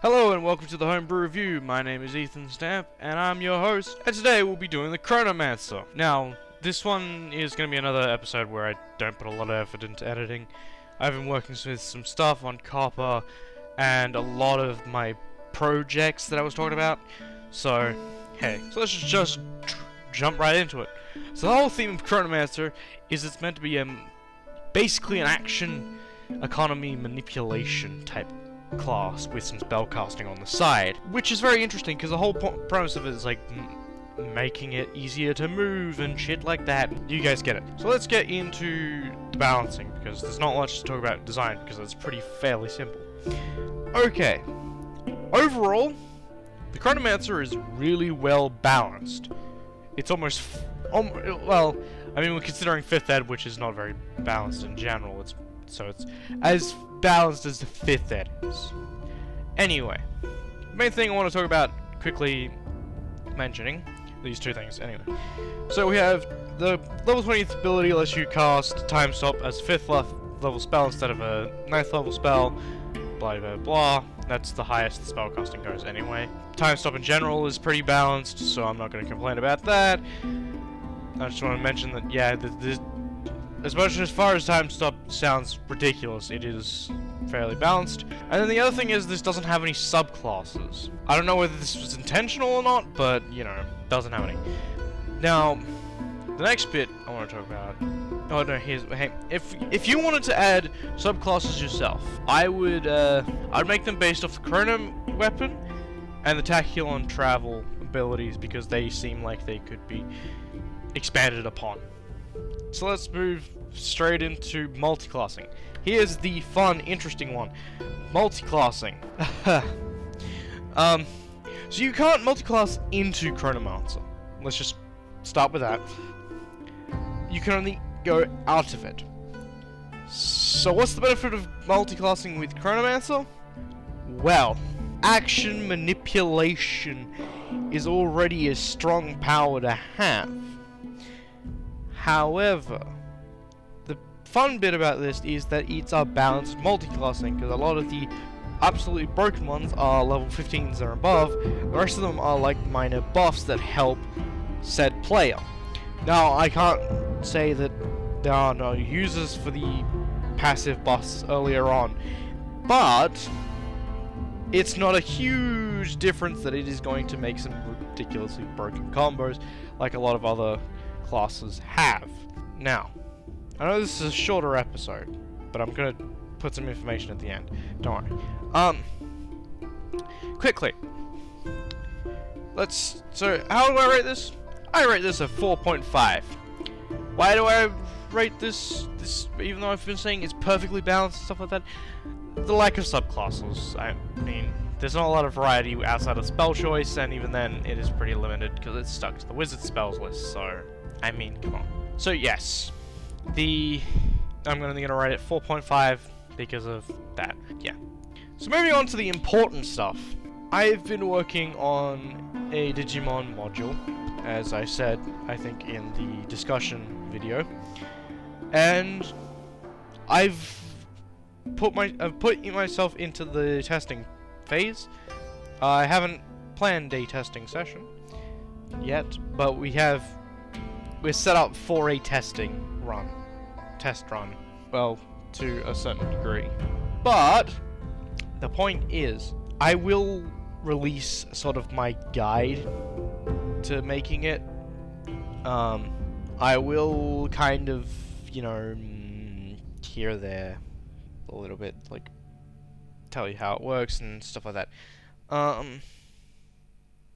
Hello and welcome to the Homebrew Review. My name is Ethan Stamp and I'm your host, and today we'll be doing the Chronomancer. Now, this one is going to be another episode where I don't put a lot of effort into editing. I've been working with some stuff on Copper and a lot of my projects that I was talking about. So, hey, so let's just jump right into it. So the whole theme of Chronomancer is it's meant to be basically an action economy manipulation type class with some spellcasting on the side, which is very interesting because the whole premise of it is like making it easier to move and shit like that. You guys get it. So let's get into the balancing, because there's not much to talk about design because it's fairly simple. Okay, overall the Chronomancer is really well balanced. It's almost well, I mean, we're considering 5th ed, which is not very balanced in general. It's as balanced as the 5th ed is. Anyway, the main thing I want to talk about quickly mentioning these two things anyway. So we have the level 20th ability lets you cast Time Stop as a 5th level spell instead of a 9th level spell, blah blah blah. That's the highest the spell casting goes anyway. Time Stop in general is pretty balanced, so I'm not going to complain about that. I just want to mention that, yeah, as far as Time Stop sounds ridiculous, it is fairly balanced. And then the other thing is this doesn't have any subclasses. I don't know whether this was intentional or not, but, you know, doesn't have any. Now, the next bit I want to talk about... Oh no, hey, if you wanted to add subclasses yourself, I'd make them based off the Chrono weapon and the Tachyon travel abilities, because they seem like they could be expanded upon. So let's move straight into multiclassing. Here's the fun, interesting one. Multiclassing. So you can't multiclass into Chronomancer. Let's just start with that. You can only go out of it. So what's the benefit of multiclassing with Chronomancer? Well, action manipulation is already a strong power to have. However, the fun bit about this is that it's a balanced multiclassing, because a lot of the absolutely broken ones are level 15s or above. The rest of them are like minor buffs that help said player. Now, I can't say that there are no users for the passive buffs earlier on, but it's not a huge difference that it is going to make some ridiculously broken combos like a lot of other classes have. Now, I know this is a shorter episode, but I'm gonna put some information at the end. Don't worry. Quickly. So how do I rate this? I rate this a 4.5. Why do I rate this, even though I've been saying it's perfectly balanced and stuff like that? The lack of subclasses. I mean, there's not a lot of variety outside of spell choice, and even then, it is pretty limited because it's stuck to the wizard spells list, so, I mean, come on. So, yes, I'm gonna rate it 4.5 because of that, yeah. So, moving on to the important stuff. I've been working on a Digimon module, as I said, I think, in the discussion video, and I've put myself into the testing phase. I haven't planned a testing session yet, but we're set up for a test run, well, to a certain degree. But the point is, I will release sort of my guide to making it. I will kind of, you know, here or there a little bit, like, tell you how it works and stuff like that.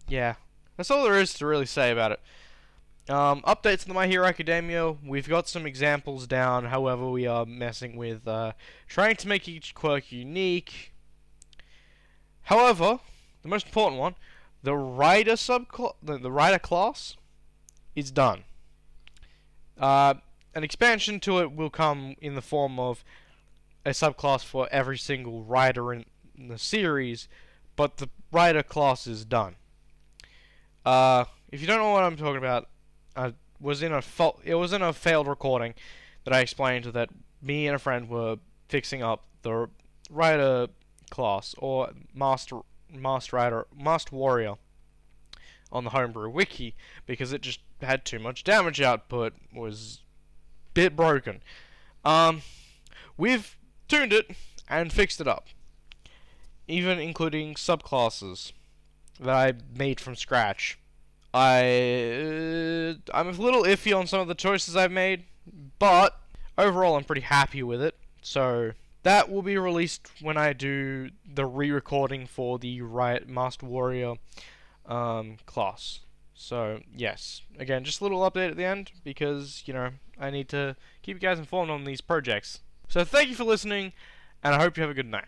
Yeah, that's all there is to really say about it. Updates on the My Hero Academia. We've got some examples down. However, we are messing with trying to make each quirk unique. However, the most important one, the rider the rider class is done. An expansion to it will come in the form of a subclass for every single rider in the series, but the rider class is done. If you don't know what I'm talking about, it was in a failed recording that I explained that me and a friend were fixing up the rider class, or master Masked Warrior on the Homebrew wiki because it just had too much damage output, was a bit broken. We've tuned it and fixed it up, even including subclasses that I made from scratch. I'm a little iffy on some of the choices I've made, but overall I'm pretty happy with it. So that will be released when I do the re-recording for the Masked Warrior class. So yes, again, just a little update at the end because, you know, I need to keep you guys informed on these projects. So thank you for listening, and I hope you have a good night.